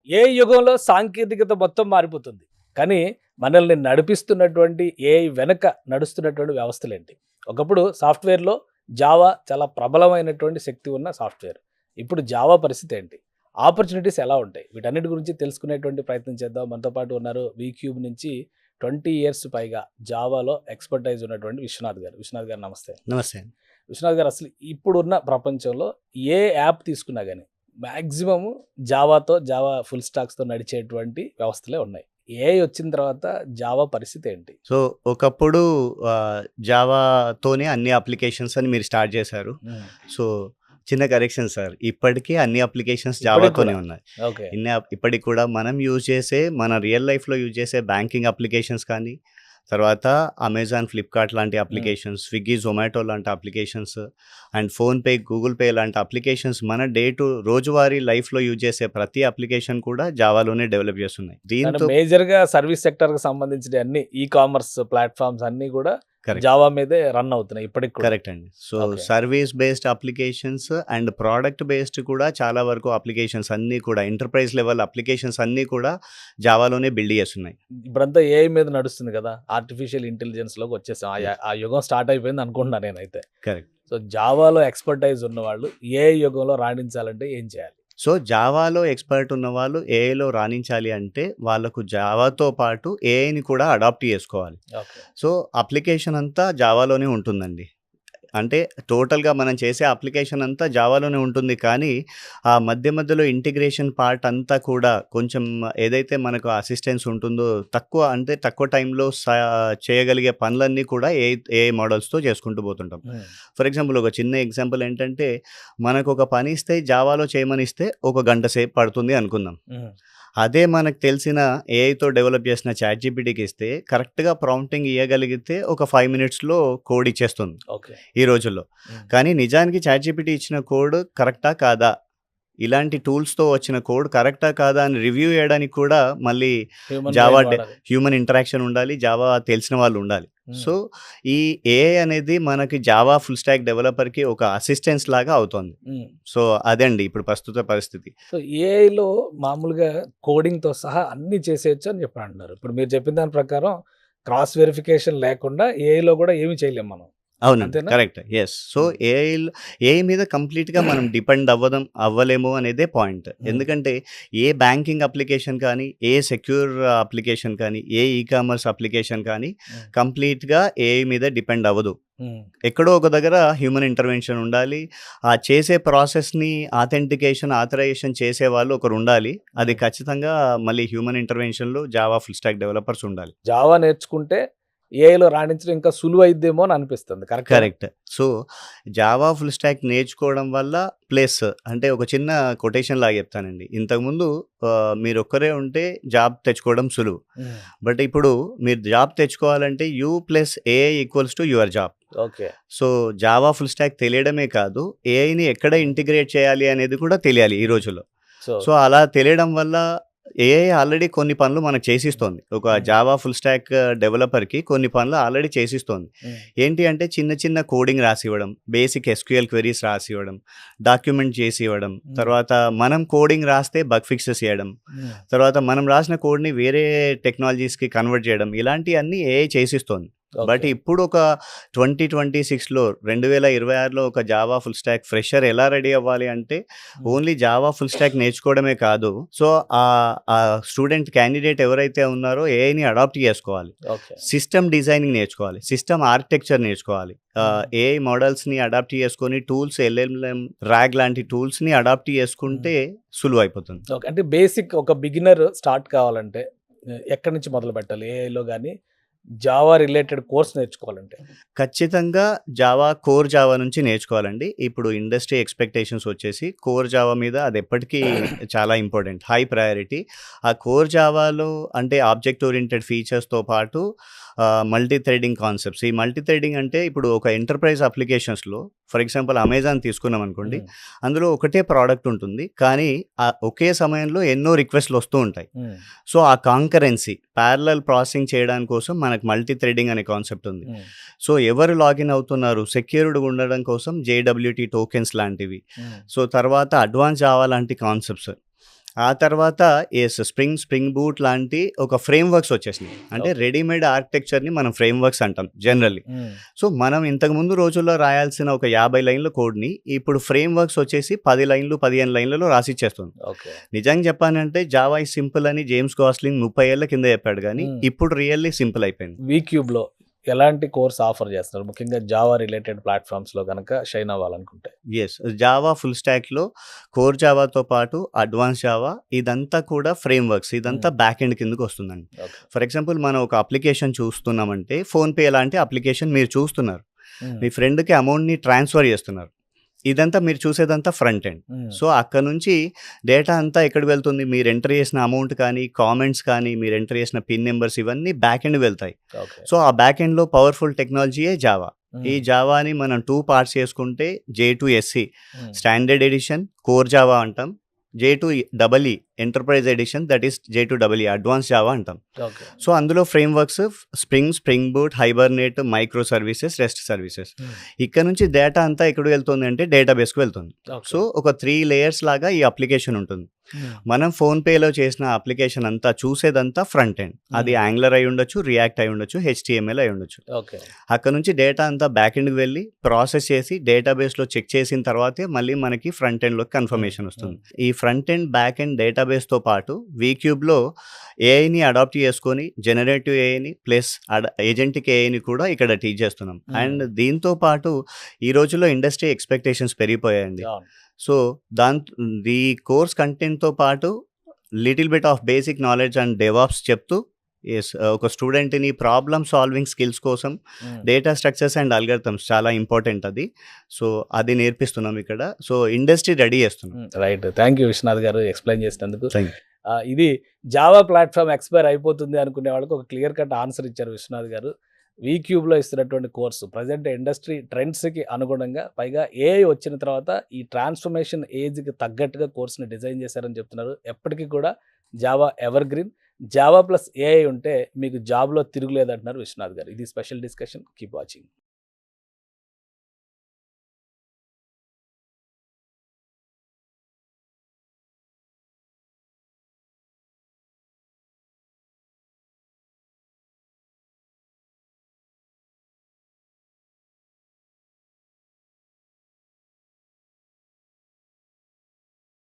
ఏ యుగంలో సాంకేతికత మొత్తం మారిపోతుంది. కానీ మనల్ని నడిపిస్తున్నటువంటి ఏఐ వెనక నడుస్తున్నటువంటి వ్యవస్థలేంటి? ఒకప్పుడు సాఫ్ట్‌వేర్‌లో జావా చాలా ప్రబలమైనటువంటి శక్తి ఉన్న సాఫ్ట్‌వేర్. ఇప్పుడు జావా పరిస్థితి ఏంటి? ఆపర్చునిటీస్ ఎలా ఉంటాయి? వీటన్నిటి గురించి తెలుసుకునేటువంటి ప్రయత్నం చేద్దాం. మనతో పాటు ఉన్నారు వీక్యూబ్ నుంచి 20 ఇయర్స్ పైగా జావాలో ఎక్స్‌పర్టైజ్ ఉన్నటువంటి విశ్వనాథ్ గారు. విశ్వనాథ్ గారు నమస్తే. నమస్తే అండి. విశ్వనాథ్ గారు అసలు ఇప్పుడున్న ప్రపంచంలో ఏ యాప్ తీసుకున్నా గాని మాక్సిమమ్ జావా ఫుల్ స్టాక్స్‌తో నడిచేటువంటి వ్యవస్థలే ఉన్నాయి. ఏఐ వచ్చిన తర్వాత జావా పరిస్థితి ఏంటి? సో, ఒకప్పుడు జావాతోనే అన్ని అప్లికేషన్స్ అని మీరు స్టార్ట్ చేశారు. సో, చిన్న కరెక్షన్ సార్. ఇప్పటికీ అన్ని అప్లికేషన్స్ ఇప్పటికి జావాతోనే కూడా? ఉన్నాయి. ఓకే. ఇప్పటికి కూడా మనం యూజ్ చేసే మన రియల్ లైఫ్‌లో యూజ్ చేసే బ్యాంకింగ్ అప్లికేషన్స్ కానీ, తర్వాత అమెజాన్, ఫ్లిప్‌కార్ట్ లాంటి అప్లికేషన్స్, స్విగ్గీ, జొమాటో లాంటి applications and PhonePe, Google pay లాంటి అప్లికేషన్స్ మన రోజువారీ లైఫ్‌లో యూజ్ చేసే ప్రతి అప్లికేషన్ కూడా జావాలోనే డెవలప్ చేస్తున్నాయి. అంటే దీంతో మేజర్‌గా సర్వీస్ సెక్టార్‌కి సంబంధించిన అన్ని కామర్స్ ప్లాట్‌ఫార్మ్స్ అన్నీ కూడా కరెక్ట్. జావా మీదే రన్ అవుతున్నాయి ఇప్పటికి కూడా. కరెక్ట్ అండి. So, okay. Service based applications and product based కూడా చాలా వరకు అప్లికేషన్స్ అన్నీ కూడా ఎంటర్ప్రైజ్ లెవెల్ అప్లికేషన్స్ అన్నీ కూడా జావాలోనే బిల్డ్ చేస్తున్నాయి. ఇప్పుడంతా ఏఐ మీద నడుస్తుంది కదా! ఆర్టిఫిషియల్ ఇంటెలిజెన్స్‌లోకి వచ్చేసాం. ఆ యుగం స్టార్ట్ అయిపోయింది అనుకుంటున్నా నేనైతే. కరెక్ట్. సో, జావాలో ఎక్స్‌పర్టైజ్ ఉన్నవాళ్ళు ఏఐ యుగంలో రాణించాలంటే ఏం చేయాలి? సో, జావాలో ఎక్స్‌పర్ట్ ఉన్నవాళ్ళు ఏఐలో రాణించాలి అంటే వాళ్ళకు జావాతో పాటు ఏఐని కూడా అడాప్ట్ చేసుకోవాలి. ఓకే. సో, అప్లికేషన్ అంతా జావాలోనే ఉంటుందండి. అంటే టోటల్‌గా మనం చేసే అప్లికేషన్ అంతా జావాలోనే ఉంటుంది. కానీ ఆ మధ్య మధ్యలో ఇంటిగ్రేషన్ పార్ట్ అంతా కూడా కొంచెం ఏదైతే మనకు అసిస్టెన్స్ ఉంటుందో తక్కువ టైంలో చేయగలిగే పనులన్నీ కూడా ఏఐ మోడల్స్‌తో చేసుకుంటూ పోతుంటాం. ఫర్ ఎగ్జాంపుల్ ఒక చిన్న ఎగ్జాంపుల్ ఏంటంటే మనకు ఒక పని ఇస్తే జావాలో చేయమనిస్తే ఒక గంట సేపు పడుతుంది అనుకుందాం. అదే మనకు తెలిసిన ఏఐతో డెవలప్ చేసిన చాట్‌జీపీటీకి ఇస్తే కరెక్ట్‌గా ప్రాంప్టింగ్ ఇయ్యగలిగితే ఒక 5 మినిట్స్‌లో కోడ్ ఇచ్చేస్తుంది ఓకే. ఈ రోజుల్లో. కానీ నిజానికి చాట్‌జీపీటీ ఇచ్చిన కోడ్ కరెక్టా కాదా? ఇలాంటి టూల్స్‌తో వచ్చిన కోడ్ కరెక్టా కాదా అని రివ్యూ చేయడానికి కూడా మళ్ళీ హ్యూమన్ జావా బ్రెయిన్ వాడాలి. హ్యూమన్ ఇంటరాక్షన్ ఉండాలి. జావా తెలిసిన వాళ్ళు ఉండాలి. హ్మ్. సో, ఈ ఏఐ అనేది మనకి జావా ఫుల్ స్టాక్ డెవలపర్‌కి ఒక అసిస్టెన్స్ లాగా అవుతోంది. హ్మ్. సో, అదండి ఇప్పుడు ప్రస్తుత పరిస్థితి. సో, ఏఐలో మామూలుగా కోడింగ్‌తో సహా అన్నీ చేసేయొచ్చు అని చెప్పి అంటున్నారు. ఇప్పుడు మీరు చెప్పిన దాని ప్రకారం క్రాస్ వెరిఫికేషన్ లేకుండా ఏఐలో కూడా ఏమి చేయలేం మనం. అవునండి. అంతేనా? కరెక్ట్. యెస్. సో, ఏఐ మీద కంప్లీట్‌గా మనం డిపెండ్ అవ్వలేము అనేదే పాయింట్. ఎందుకంటే ఏ బ్యాంకింగ్ అప్లికేషన్ కానీ, ఏ సెక్యూర్ అప్లికేషన్ కానీ, ఏ కామర్స్ అప్లికేషన్ కానీ కంప్లీట్‌గా ఏఐ మీద డిపెండ్ అవ్వదు. హ్మ్. ఎక్కడో ఒక దగ్గర హ్యూమన్ ఇంటర్వెన్షన్ ఉండాలి. ఆ చేసే ప్రాసెస్‌ని ఆథరైజేషన్ చేసేవాళ్ళు ఒకరుండాలి. అది ఖచ్చితంగా మళ్ళీ హ్యూమన్ ఇంటర్వెన్షన్‌లో జావా ఫుల్ స్టాక్ డెవలపర్స్ ఉండాలి. జావా నేర్చుకుంటే ఏఐలో రాణించడం ఇంకా సులువైద్దేమో అని అనిపిస్తుంది. కరెక్టేనా? Correct. So, Java full stack నేర్చుకోవడం వల్ల ప్లస్ అంటే ఒక చిన్న కొటేషన్ లాగా చెప్తానండి. ఇంతకుముందు మీరొక్కరే ఉంటే జాబ్ తెచ్చుకోవడం సులువు. హ్మ్. బట్ ఇప్పుడు మీరు జాబ్ తెచ్చుకోవాలంటే you plus AI equals to your job. Okay. So, Java full stack తెలియడమే కాదు, ఏఐని ఎక్కడ ఇంటిగ్రేట్ చేయాలి అనేది కూడా తెలియాలి ఈ రోజుల్లో. సో, సో, అలా తెలియడం వల్ల ఏఐ ఆల్రెడీ కొన్ని పనులు మనకు చేసిస్తోంది. ఒక జావా ఫుల్ స్టాక్ డెవలపర్‌కి కొన్ని పనులు ఆల్రెడీ చేసిస్తోంది. హ్మ్. ఏంటి అంటే చిన్న చిన్న కోడింగ్ రాసివ్వడం, బేసిక్ ఎస్‌క్యూఎల్ క్వెరీస్ రాసివ్వడం, డాక్యుమెంట్ చేసివ్వడం, తర్వాత మనం కోడింగ్ రాస్తే బగ్ ఫిక్సెస్ చేయడం, హ్మ్. తర్వాత తర్వాత మనం రాసిన కోడ్‌ని వేరే టెక్నాలజీస్‌కి కన్వర్ట్ చేయడం ఇలాంటియన్నీ ఏఐ చేసిస్తోంది. But okay. ఇప్పుడు ఒక 2026లో 2026లో ఒక జావా ఫుల్ స్టాక్ ఫ్రెషర్ ఎలా రెడీ అవ్వాలి అంటే ఓన్లీ జావా ఫుల్ స్టాక్ నేర్చుకోవడమే కాదు. సో, ఆ స్టూడెంట్ క్యాండిడేట్ ఎవరైతే ఉన్నారో ఏఐని అడాప్ట్ చేసుకోవాలి. ఓకే. సిస్టమ్ డిజైనింగ్ నేర్చుకోవాలి. సిస్టమ్ ఆర్కిటెక్చర్ నేర్చుకోవాలి. ఏఐ మోడల్స్‌ని అడాప్ట్ చేసుకొని టూల్స్ ఎల్ఎల్ఎం, రాగ్ లాంటి టూల్స్‌ని అడాప్ట్ చేసుకుంటే సులువైపోతుంది. ఓకే. అంటే బేసిక్ ఒక బిగినర్ స్టార్ట్ కావాలంటే ఎక్కడి నుంచి మొదలుపెట్టాలి? ఏఐలో గాని, జావా రిలేటెడ్ కోర్స్ నేర్చుకోవాలంటే? ఖచ్చితంగా కోర్ జావా నుంచి నేర్చుకోవాలండి. ఇప్పుడు ఇండస్ట్రీ ఎక్స్‌పెక్టేషన్స్ వచ్చేసి కోర్ జావా మీద అది ఎప్పటికీ చాలా ఇంపార్టెంట్. High priority. ఆ కోర్ జావాలో అంటే ఆబ్జెక్ట్ ఓరియెంటెడ్ ఫీచర్స్‌తో పాటు మల్టీ థ్రెడింగ్ కాన్సెప్ట్స్. ఈ మల్టీ థ్రెడింగ్ అంటే ఇప్పుడు ఒక ఎంటర్ప్రైజ్ అప్లికేషన్స్‌లో ఫర్ ఎగ్జాంపుల్ అమెజాన్ తీసుకున్నాం అనుకోండి. హ్మ్. అందులో ఒకటే ప్రోడక్ట్ ఉంటుంది. కానీ ఒకే సమయంలో ఎన్నో రిక్వెస్ట్‌లు వస్తూ ఉంటాయి. హ్మ్. సో, ఆ కాంకరెన్సీ పారలెల్ ప్రాసెసింగ్ చేయడానికి కోసం మనకు మల్టీ థ్రెడింగ్ అనే కాన్సెప్ట్ ఉంది. హ్మ్. సో, ఎవరు లాగిన్ అవుతున్నారు సెక్యూర్డ్‌గా ఉండడం కోసం జేడబ్ల్యూటీ టోకెన్స్ లాంటివి. హ్మ్. సో, తర్వాత అడ్వాన్స్ జావా లాంటి కాన్సెప్ట్స్. ఆ తర్వాత స్ప్రింగ్ బూట్ లాంటి ఒక ఫ్రేమ్ వర్క్స్ వచ్చేసినాయి. అంటే ఓకే. రెడీమేడ్ ఆర్కిటెక్చర్‌ని మనం ఫ్రేమ్ వర్క్స్ అంటాం జనరల్లీ. హ్మ్. సో, మనం ఇంతకుముందు రోజుల్లో రాయాల్సిన ఒక 50 లైన్ల కోడ్‌ని ఇప్పుడు ఫ్రేమ్ వర్క్స్ వచ్చేసి 10 లైన్లు, 15 లైన్లలో రాసిచ్చేస్తుంది. ఓకే. నిజంగా చెప్పాలంటే జావా ఈజ్ సింపుల్ అని జేమ్స్ గాస్లింగ్ 30 ఏళ్ల కింద చెప్పాడు గానీ, హ్మ్. ఇప్పుడు రియల్లీ సింపుల్ అయిపోయింది. వీక్యూబ్‌లో ఎలాంటి కోర్స్ ఆఫర్ చేస్తున్నారు? ముఖ్యంగా జావా రిలేటెడ్ ప్లాట్‌ఫామ్స్‌లో గనక షైన్ అవ్వాలనుకుంటే. యెస్. జావా ఫుల్ స్టాక్‌లో కోర్ జావాతో పాటు అడ్వాన్స్ జావా ఇదంతా కూడా ఫ్రేమ్ వర్క్స్. ఇదంతా హ్మ్. బ్యాక్ ఎండ్ కిందకొస్తుందండి. ఓకే. ఫర్ ఎగ్జాంపుల్ మనం ఒక అప్లికేషన్ చూస్తున్నామంటే ఫోన్‌పే లాంటి అప్లికేషన్ మీరు చూస్తున్నారు. హ్మ్. మీ ఫ్రెండ్‌కి అమౌంట్‌ని ట్రాన్స్‌ఫర్ చేస్తున్నారు. ఇదంతా మీరు చూసేదంతా ఫ్రంట్ ఎండ్. హ్మ్. సో, అక్కడ నుంచి డేటా అంతా ఎక్కడికి వెళ్తుంది? మీరు ఎంటర్ చేసిన అమౌంట్ కానీ, కామెంట్స్ కానీ, మీరు ఎంటర్ చేసిన పిన్ నంబర్స్ ఇవన్నీ బ్యాక్ ఎండ్ వెళ్తాయి. ఓకే. సో, ఆ బ్యాక్ ఎండ్‌లో పవర్‌ఫుల్ టెక్నాలజీయే జావా. ఈ హ్మ్. జావాని మనం 2 పార్ట్స్ చేసుకుంటే జే2ఎస్‌సి హ్మ్. స్టాండర్డ్ ఎడిషన్, కోర్ జావా అంటాం. J2EE enterprise edition that is J2EE advance Java అంటాం. ఓకే. సో, అందులో frameworks spring boot, hibernate, micro services, rest services. Hmm. ఇక్కడ నుంచి డేటా అంతా ఎక్కడికి వెళ్తుంది అంటే డేటాబేస్‌కి వెళ్తుంది. ఓకే. సో, ఒక 3 లేయర్స్ లాగా ఈ అప్లికేషన్ ఉంటుంది. హ్మ్. మనం ఫోన్‌పేలో చేసిన అప్లికేషన్ అంతా చూసేదంతా ఫ్రంట్ ఎండ్. అది హ్మ్. యాంగులర్ అయి ఉండొచ్చు, రియాక్ట్ అయి ఉండొచ్చు, హెచ్‌టీఎంఎల్ అయి ఉండొచ్చు. ఓకే. అక్కడ నుంచి డేటా అంతా బ్యాక్ ఎండ్‌కి వెళ్ళి ప్రాసెస్ చేసి డేటాబేస్‌లో చెక్ చేసిన తర్వాతే మళ్ళీ మనకి ఫ్రంట్ ఎండ్‌లోకి హ్మ్. కన్ఫర్మేషన్ హ్మ్. వస్తుంది. ఈ ఫ్రంట్ ఎండ్, బ్యాక్ ఎండ్ డేటాబేస్‌తో పాటు వీక్యూబ్‌లో ఏఐని అడాప్ట్ చేసుకొని జనరేటివ్ ఏఐని ప్లస్ ఏజెంటిక్ ఏఐని కూడా ఇక్కడ టీచ్ చేస్తున్నాం. అండ్ హ్మ్. దీంతో పాటు ఈ రోజుల్లో ఇండస్ట్రీ ఎక్స్‌పెక్టేషన్స్ పెరిగిపోయాయండి. అవును. సో, దాన్ ఈ కోర్స్ కంటెంట్‌తో పాటు little bit of basic knowledge and DevOps చెప్తూ ఒక స్టూడెంట్‌ని ప్రాబ్లమ్ సాల్వింగ్ స్కిల్స్ కోసం హ్మ్. డేటా స్ట్రక్చర్స్ అండ్ అల్గారిథమ్స్ చాలా ఇంపార్టెంట్ అది. సో, అది నేర్పిస్తున్నాం ఇక్కడ. సో, ఇండస్ట్రీ రెడీ చేస్తున్నాం. హ్మ్. రైట్. థాంక్ యూ విశ్వనాథ్ గారు ఎక్స్‌ప్లెయిన్ చేసినందుకు. Thank you. ఇది జావా ప్లాట్‌ఫామ్ ఎక్స్‌పైర్ అయిపోతుంది అనుకునే వాళ్ళకి ఒక క్లియర్ కట్ ఆన్సర్ ఇచ్చారు విశ్వనాథ్ గారు. వీక్యూబ్‌లో ఇస్తున్నటువంటి కోర్సు ప్రెజెంట్ ఇండస్ట్రీ ట్రెండ్స్‌కి అనుగుణంగా పైగా ఏఐ వచ్చిన తర్వాత ఈ ట్రాన్స్‌ఫర్మేషన్ ఏజ్‌కి తగ్గట్టుగా కోర్స్‌ని డిజైన్ చేశారని చెప్తున్నారు. ఎప్పటికి కూడా Java evergreen. Java plus AI ఉంటే మీకు జాబ్‌లో తిరుగులేదంటున్నారు విశ్వనాథ్ గారు. ఇది స్పెషల్ డిస్కషన్. Keep watching.